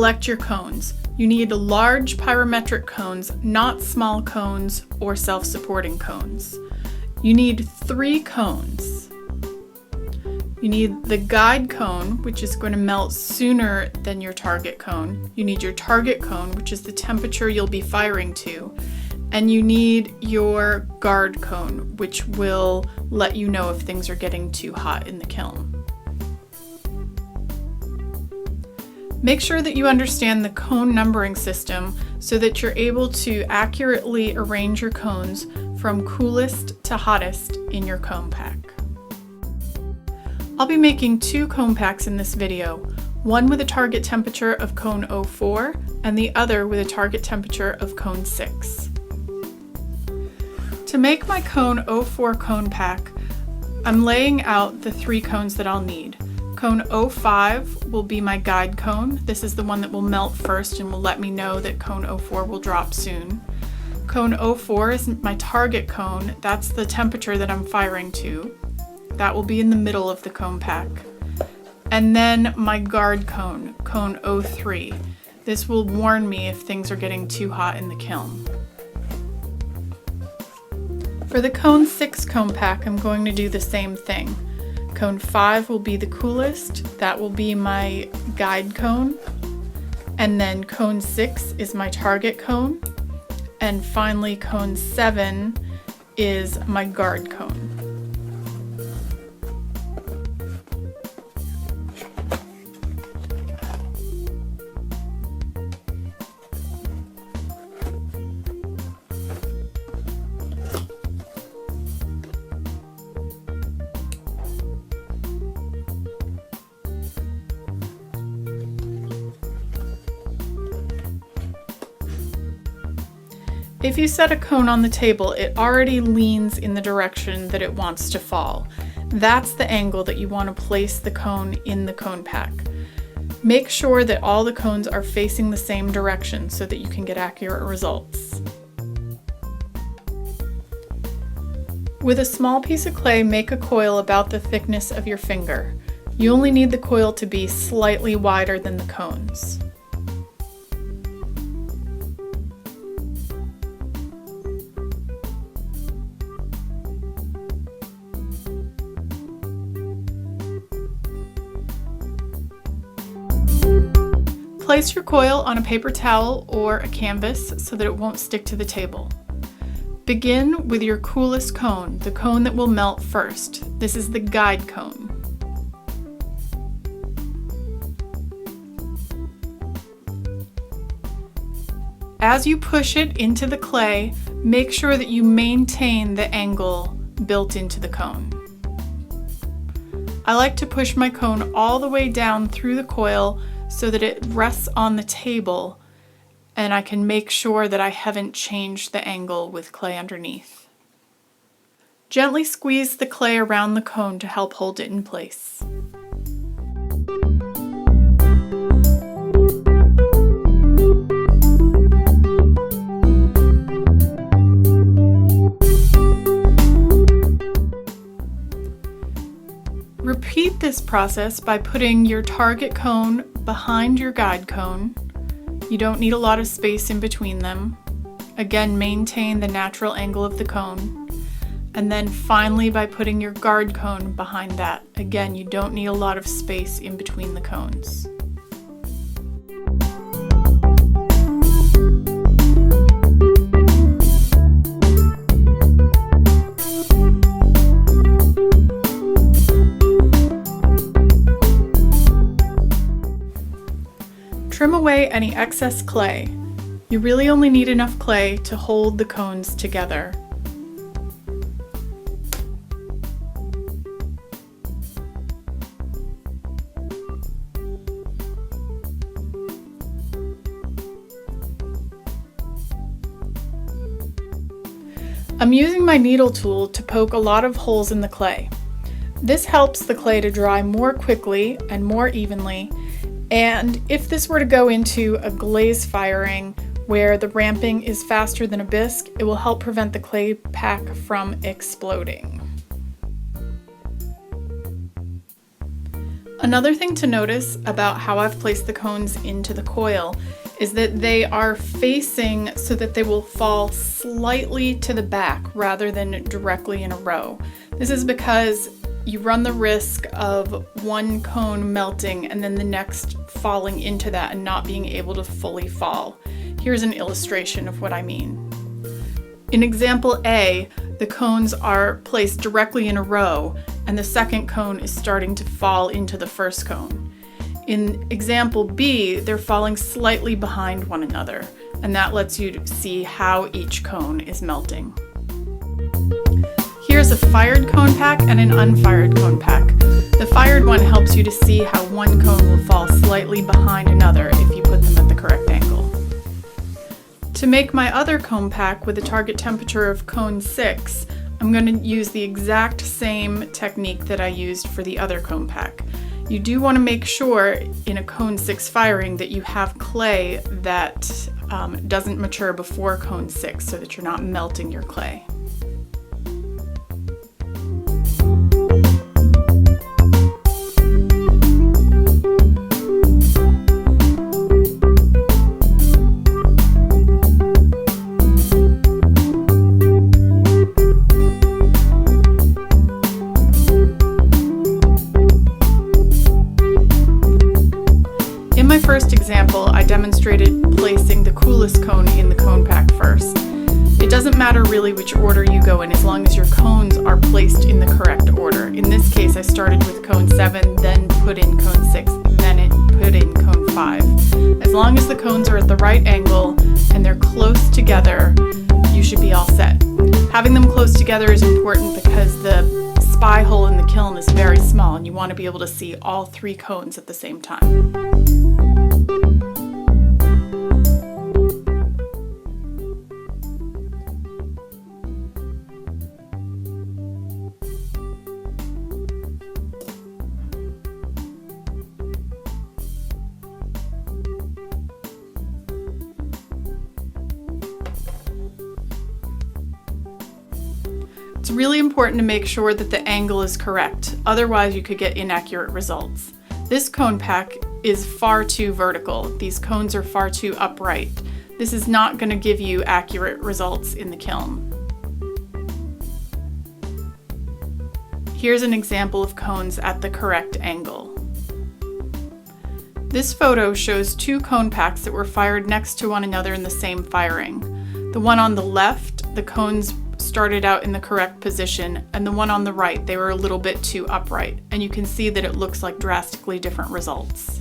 select your cones. You need large pyrometric cones, not small cones or self-supporting cones. You need 3 cones. You need the guide cone, which is going to melt sooner than your target cone. You need your target cone, which is the temperature you'll be firing to. And you need your guard cone, which will let you know if things are getting too hot in the kiln. Make sure that you understand the cone numbering system so that you're able to accurately arrange your cones from coolest to hottest in your cone pack. I'll be making 2 cone packs in this video, one with a target temperature of cone 04 and the other with a target temperature of cone 6. To make my cone 04 cone pack, I'm laying out the 3 cones that I'll need. Cone 05 will be my guide cone. This is the one that will melt first and will let me know that cone 04 will drop soon. Cone 04 is my target cone. That's the temperature that I'm firing to. That will be in the middle of the cone pack. And then my guard cone, cone 03. This will warn me if things are getting too hot in the kiln. For the cone 6 cone pack, I'm going to do the same thing. Cone 5 will be the coolest, that will be my guide cone, and then cone 6 is my target cone, and finally cone 7 is my guard cone. If you set a cone on the table, it already leans in the direction that it wants to fall. That's the angle that you want to place the cone in the cone pack. Make sure that all the cones are facing the same direction so that you can get accurate results. With a small piece of clay, make a coil about the thickness of your finger. You only need the coil to be slightly wider than the cones. Place your coil on a paper towel or a canvas so that it won't stick to the table. Begin with your coolest cone, the cone that will melt first. This is the guide cone. As you push it into the clay, make sure that you maintain the angle built into the cone. I like to push my cone all the way down through the coil so that it rests on the table and I can make sure that I haven't changed the angle with clay underneath. Gently squeeze the clay around the cone to help hold it in place. Repeat this process by putting your target cone behind your guide cone. You don't need a lot of space in between them. Again, maintain the natural angle of the cone. And then finally by putting your guard cone behind that. Again, you don't need a lot of space in between the cones. Trim away any excess clay. You really only need enough clay to hold the cones together. I'm using my needle tool to poke a lot of holes in the clay. This helps the clay to dry more quickly and more evenly. And if this were to go into a glaze firing where the ramping is faster than a bisque, it will help prevent the clay pack from exploding. Another thing to notice about how I've placed the cones into the coil is that they are facing so that they will fall slightly to the back rather than directly in a row. This is because you run the risk of one cone melting and then the next falling into that and not being able to fully fall. Here's an illustration of what I mean. In example A, the cones are placed directly in a row and the second cone is starting to fall into the first cone. In example B, they're falling slightly behind one another, and that lets you see how each cone is melting. Here's a fired cone pack and an unfired cone pack. The fired one helps you to see how one cone will fall slightly behind another if you put them at the correct angle. To make my other cone pack with a target temperature of cone 6, I'm going to use the exact same technique that I used for the other cone pack. You do want to make sure in a cone 6 firing that you have clay that doesn't mature before cone 6 so that you're not melting your clay. In my first example, I demonstrated placing the coolest cone in the cone pack first. It doesn't matter really which order you go in as long as your cones are placed in the correct order. In this case, I started with cone 7, then put in cone 6, then put in cone 5. As long as the cones are at the right angle and they're close together, you should be all set. Having them close together is important because the spy hole in the kiln is very small and you want to be able to see all 3 cones at the same time. It's really important to make sure that the angle is correct, otherwise you could get inaccurate results. This cone pack is far too vertical. These cones are far too upright. This is not going to give you accurate results in the kiln. Here's an example of cones at the correct angle. This photo shows 2 cone packs that were fired next to one another in the same firing. The one on the left, the cones started out in the correct position, and the one on the right, they were a little bit too upright, and you can see that it looks like drastically different results.